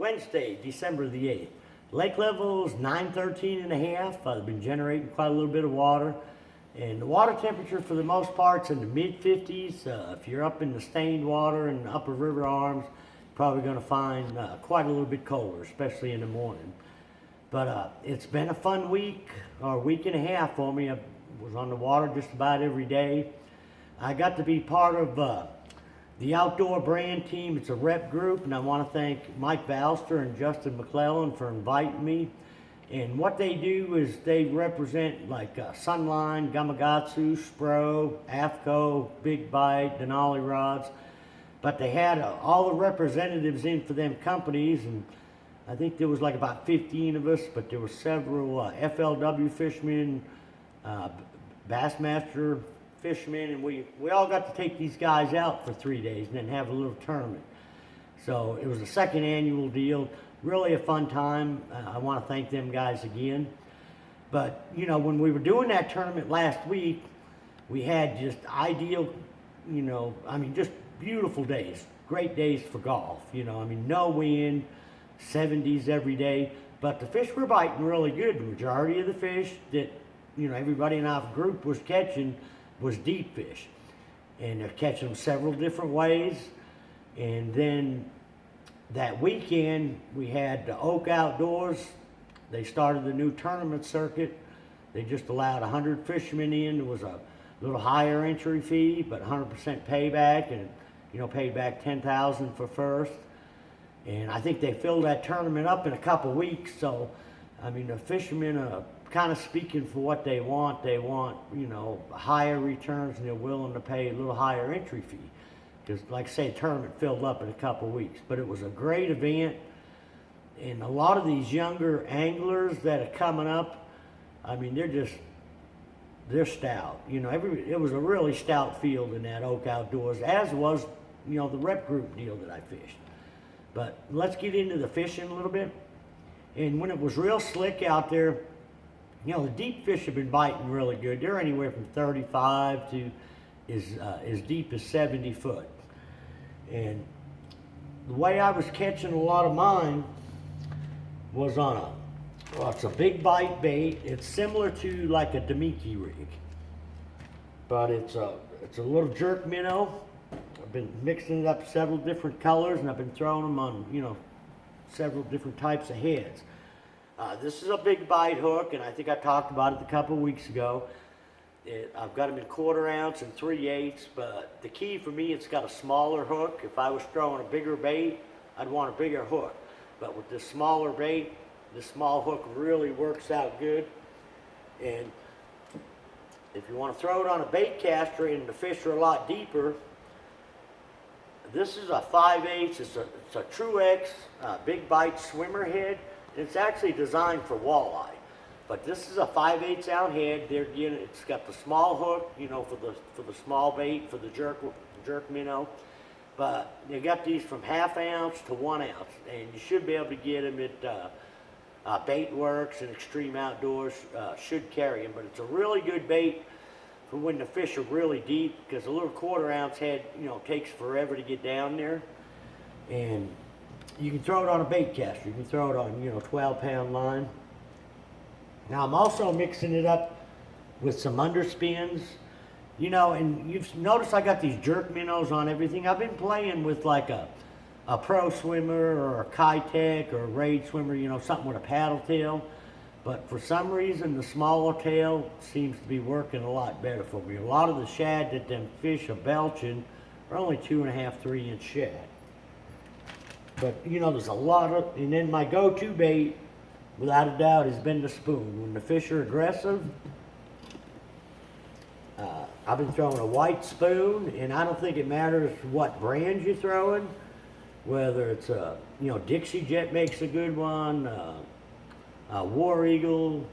Wednesday, December the 8th. Lake level is 913 and a half. I've been generating quite a little bit of water. And the water temperature for the most part is in the mid 50s. If you're up in the stained water and upper river arms, probably going to find quite a little bit colder, especially in the morning. But it's been a fun week, or week and a half for me. I was on the water just about every day. I got to be part of the outdoor brand team. It's a rep group, and I want to thank Mike Valster and Justin McClellan for inviting me. And what they do is they represent like Sunline, Gamakatsu, Spro, AFCO, Big Bite, Denali rods. But they had all the representatives in for them companies, and I think there was like about 15 of us, but there were several FLW fishermen, Bassmaster fishermen, and we all got to take these guys out for 3 days and then have a little tournament. So it was a second annual deal. Really a fun time. I want to thank them guys again. But, you know, when we were doing that tournament last week, we had just ideal, you know, I mean, just beautiful days. Great days for golf, you know. I mean, no wind, 70s every day. But the fish were biting really good. The majority of the fish that, you know, everybody in our group was catching was deep fish. And they're catching them several different ways. And then that weekend, we had the Oak Outdoors. They started the new tournament circuit. They just allowed 100 fishermen in. There was a little higher entry fee, but 100% payback, and you know, paid back $10,000 for first. And I think they filled that tournament up in a couple weeks. So, I mean, the fishermen are kind of speaking for what they want. They want, you know, higher returns, and they're willing to pay a little higher entry fee. Because, like I say, the tournament filled up in a couple weeks. But it was a great event. And a lot of these younger anglers that are coming up, I mean, they're stout. You know, it was a really stout field in that Oak Outdoors, as was, you know, the rep group deal that I fished. But let's get into the fishing a little bit. And when it was real slick out there, you know, the deep fish have been biting really good. They're anywhere from 35 to as deep as 70 foot. And the way I was catching a lot of mine was on it's a big bite bait. It's similar to like a Demiki rig, but it's a little jerk minnow. I've been mixing it up several different colors, and I've been throwing them on, you know, several different types of heads. This is a big bite hook, and I think I talked about it a couple of weeks ago. I've got them in 1/4 ounce and 3/8, but the key for me, it's got a smaller hook. If I was throwing a bigger bait, I'd want a bigger hook. But with this smaller bait, the small hook really works out good. And if you want to throw it on a bait caster and the fish are a lot deeper, this is a 5/8. It's a True X big bite swimmer head. It's actually designed for walleye. But this is a 5/8 ounce head. It's got the small hook, you know, for the small bait, for the jerk minnow. But they got these from 1/2 ounce to 1 ounce, and you should be able to get them at Bait Works and Extreme Outdoors. Should carry them, but it's a really good bait for when the fish are really deep, because a little 1/4 ounce head, you know, takes forever to get down there. And you can throw it on a bait caster. You can throw it on, you know, 12-pound line. Now I'm also mixing it up with some underspins, you know, and you've noticed I got these jerk minnows on everything. I've been playing with like a pro swimmer or a Kitech or a raid swimmer, you know, something with a paddle tail. But for some reason, the smaller tail seems to be working a lot better for me. A lot of the shad that them fish are belching are only 2.5, 3-inch shad. But, you know, there's a lot of, and then my go-to bait, without a doubt, has been the spoon. When the fish are aggressive, I've been throwing a white spoon, and I don't think it matters what brand you're throwing, whether it's you know, Dixie Jet makes a good one, War Eagle,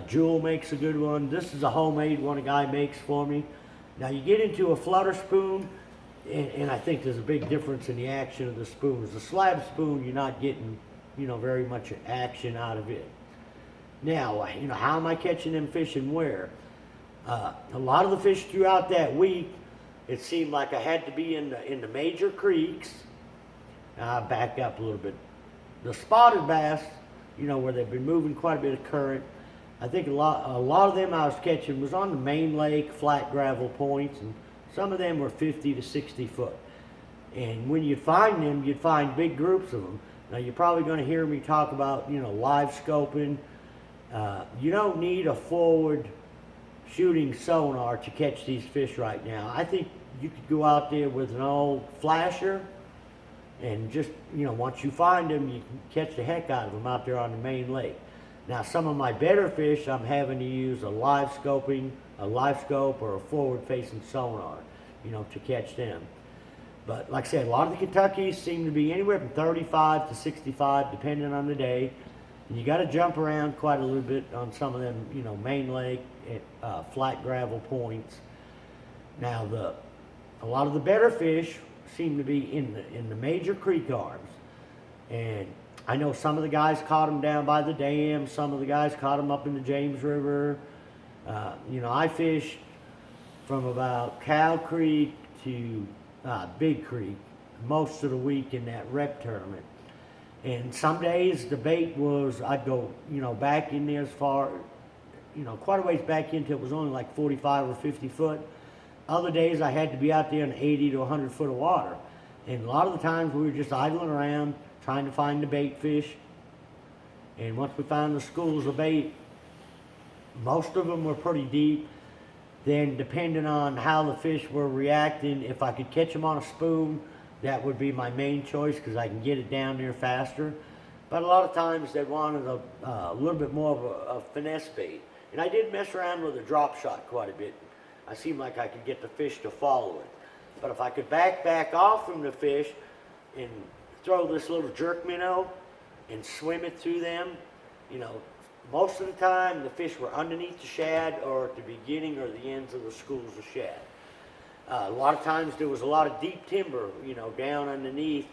Jewel makes a good one. This is a homemade one a guy makes for me. Now you get into a flutter spoon, and I think there's a big difference in the action of the spoons. The slab spoon, you're not getting, you know, very much action out of it. Now, you know, how am I catching them fish and where? A lot of the fish throughout that week, it seemed like I had to be in the major creeks. Back up a little bit. the spotted bass, you know, where they've been moving quite a bit of current, I think a lot of them I was catching was on the main lake, flat gravel points, and some of them were 50 to 60 foot. And when you'd find them, you'd find big groups of them. Now you're probably going to hear me talk about, you know, live scoping. You don't need a forward shooting sonar to catch these fish right now. I think you could go out there with an old flasher and just, you know, once you find them, you can catch the heck out of them out there on the main lake. Now some of my better fish, I'm having to use a live scope or a forward facing sonar, you know, to catch them. But like I said, a lot of the Kentuckys seem to be anywhere from 35 to 65, depending on the day. And you got to jump around quite a little bit on some of them, you know, main lake, flat gravel points. Now a lot of the better fish seem to be in the major creek arms. And I know some of the guys caught them down by the dam. Some of the guys caught them up in the James River. You know, I fished from about Cow Creek to Big Creek most of the week in that rep tournament. And some days the bait was, I'd go, you know, back in there as far, you know, quite a ways back into it was only like 45 or 50 foot. Other days I had to be out there in 80 to 100 foot of water. And a lot of the times we were just idling around trying to find the bait fish. And once we found the schools of bait, most of them were pretty deep. Then depending on how the fish were reacting, if I could catch them on a spoon, that would be my main choice because I can get it down there faster. But a lot of times they wanted a little bit more of a finesse bait. And I did mess around with a drop shot quite a bit. I seemed like I could get the fish to follow it. But if I could back off from the fish and throw this little jerk minnow and swim it through them, you know, most of the time the fish were underneath the shad or at the beginning or the ends of the schools of shad. A lot of times there was a lot of deep timber, you know, down underneath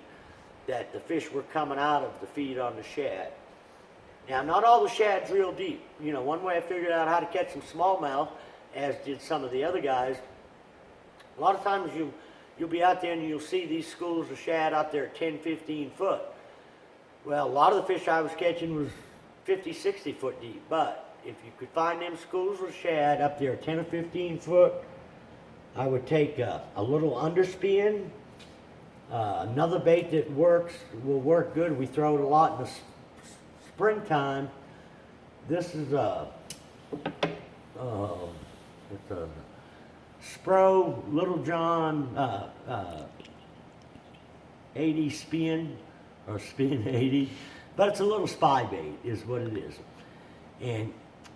that the fish were coming out of to feed on the shad. Now, not all the shad's real deep. You know, one way I figured out how to catch some smallmouth, as did some of the other guys, a lot of times you'll be out there and you'll see these schools of shad out there at 10, 15 foot. Well, a lot of the fish I was catching was 50, 60 foot deep. But if you could find them schools of shad up there at 10 or 15 foot, I would take a little underspin. Another bait that will work good. We throw it a lot in the springtime. This is it's a Spro Little John 80 spin, or spin 80, but it's a little spy bait is what it is. And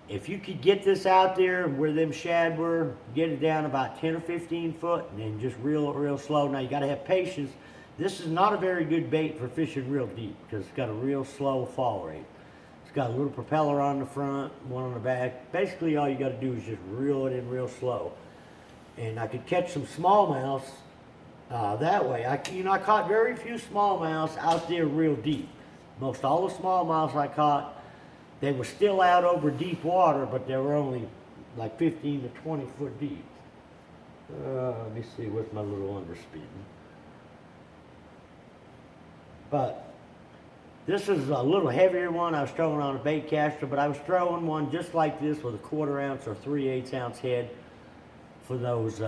if you could get this out there where them shad were, get it down about 10 or 15 foot and then just reel it real slow. Now you got to have patience. This is not a very good bait for fishing real deep because it's got a real slow fall rate. It's got a little propeller on the front, one on the back. Basically all you got to do is just reel it in real slow. And I could catch some smallmouths that way. I caught very few smallmouths out there real deep. Most all the smallmouths I caught, they were still out over deep water, but they were only like 15 to 20 foot deep. Let me see, what's my little underspin? But this is a little heavier one I was throwing on a bait caster, but I was throwing one just like this with a 1/4 ounce or 3/8 ounce head for those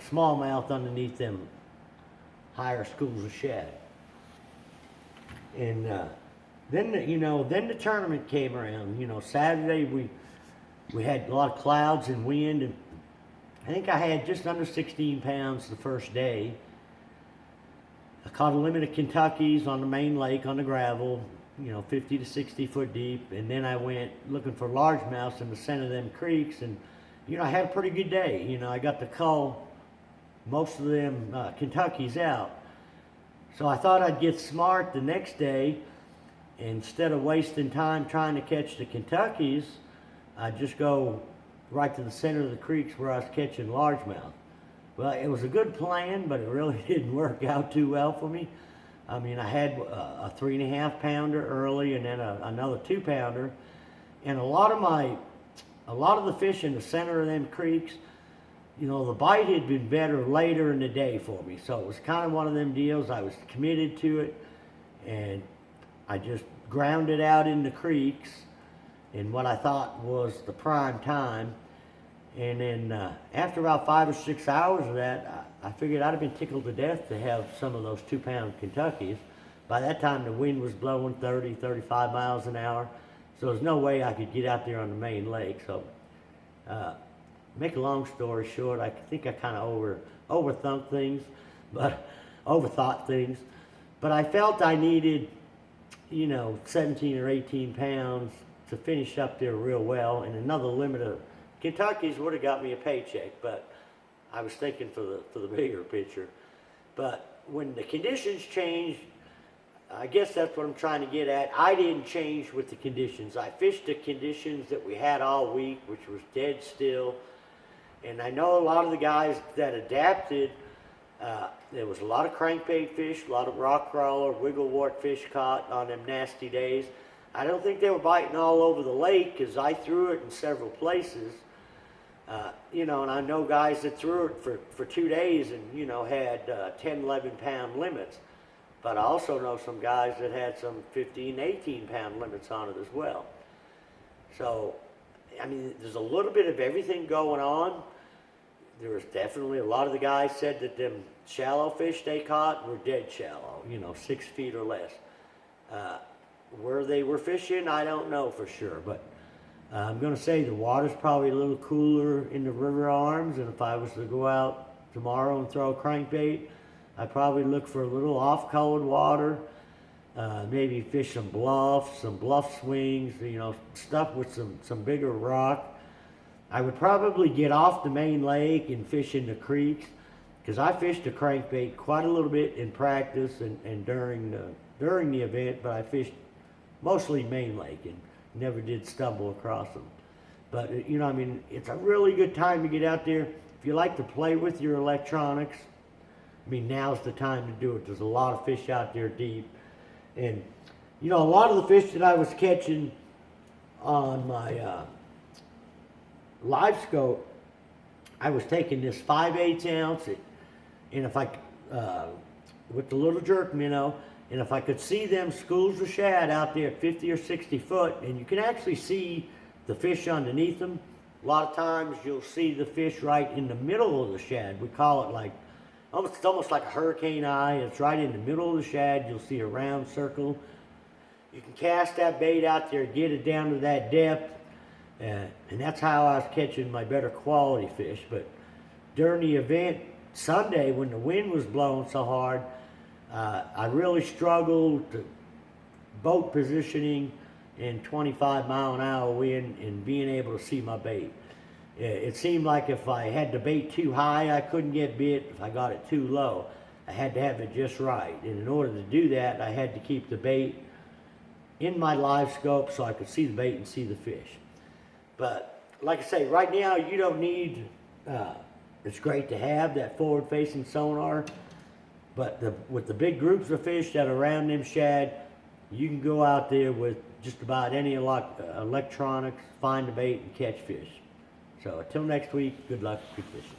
smallmouth underneath them higher schools of shad. And then the tournament came around. You know, Saturday we had a lot of clouds and wind, and I think I had just under 16 pounds the first day. I caught a limit of Kentuckys on the main lake on the gravel, you know, 50 to 60 foot deep, and then I went looking for largemouths in the center of them creeks, and you know, I had a pretty good day. You know, I got to cull most of them Kentuckys out. So I thought I'd get smart the next day. Instead of wasting time trying to catch the Kentuckys, I'd just go right to the center of the creeks where I was catching largemouth. Well, it was a good plan, but it really didn't work out too well for me. I mean, I had a 3.5 pounder early and then another 2 pounder. And a lot of the fish in the center of them creeks, you know, the bite had been better later in the day for me. So it was kind of one of them deals. I was committed to it. and I just ground it out in the creeks in what I thought was the prime time. And then after about 5 or 6 hours of that, I figured I'd have been tickled to death to have some of those 2-pound Kentuckys. By that time, the wind was blowing 30, 35 miles an hour, so there's no way I could get out there on the main lake. So, make a long story short, I think I kind of overthought things, but I felt I needed, 17 or 18 pounds to finish up there real well, and another limit of Kentucky's would have got me a paycheck, but I was thinking for the bigger picture. But when the conditions changed, I guess that's what I'm trying to get at. I didn't change with the conditions. I fished the conditions that we had all week, which was dead still. And I know a lot of the guys that adapted, there was a lot of crankbait fish, a lot of rock crawler, wigglewort fish caught on them nasty days. I don't think they were biting all over the lake because I threw it in several places. And I know guys that threw it for 2 days and, had 10, 11 pound limits. But I also know some guys that had some 15, 18 pound limits on it as well. So, there's a little bit of everything going on. There was definitely a lot of the guys said that them shallow fish they caught were dead shallow, 6 feet or less. Where they were fishing, I don't know for sure, but I'm going to say the water's probably a little cooler in the river arms, and if I was to go out tomorrow and throw a crankbait, I'd probably look for a little off-colored water, maybe fish some bluff swings, stuff with some bigger rock. I would probably get off the main lake and fish in the creeks, because I fished a crankbait quite a little bit in practice and during the event, but I fished mostly main lake and never did stumble across them. But, it's a really good time to get out there. If you like to play with your electronics, now's the time to do it. There's a lot of fish out there deep. And, a lot of the fish that I was catching on my live scope, I was taking this 5/8 ounce, and if I, with the little jerk minnow, and if I could see them schools of shad out there at 50 or 60 foot, and you can actually see the fish underneath them, a lot of times you'll see the fish right in the middle of the shad. We call it it's almost like a hurricane eye. It's right in the middle of the shad. You'll see a round circle. You can cast that bait out there, get it down to that depth, and that's how I was catching my better quality fish. But during the event Sunday, when the wind was blowing so hard, I really struggled to boat positioning in 25 mile an hour wind and being able to see my bait. It seemed like if I had the bait too high, I couldn't get bit. If I got it too low, I had to have it just right. And in order to do that, I had to keep the bait in my live scope so I could see the bait and see the fish. But like I say, right now you don't need, it's great to have that forward-facing sonar, but with the big groups of fish that are around them shad, you can go out there with just about any electronics, find the bait and catch fish. So until next week, good luck, good fishing.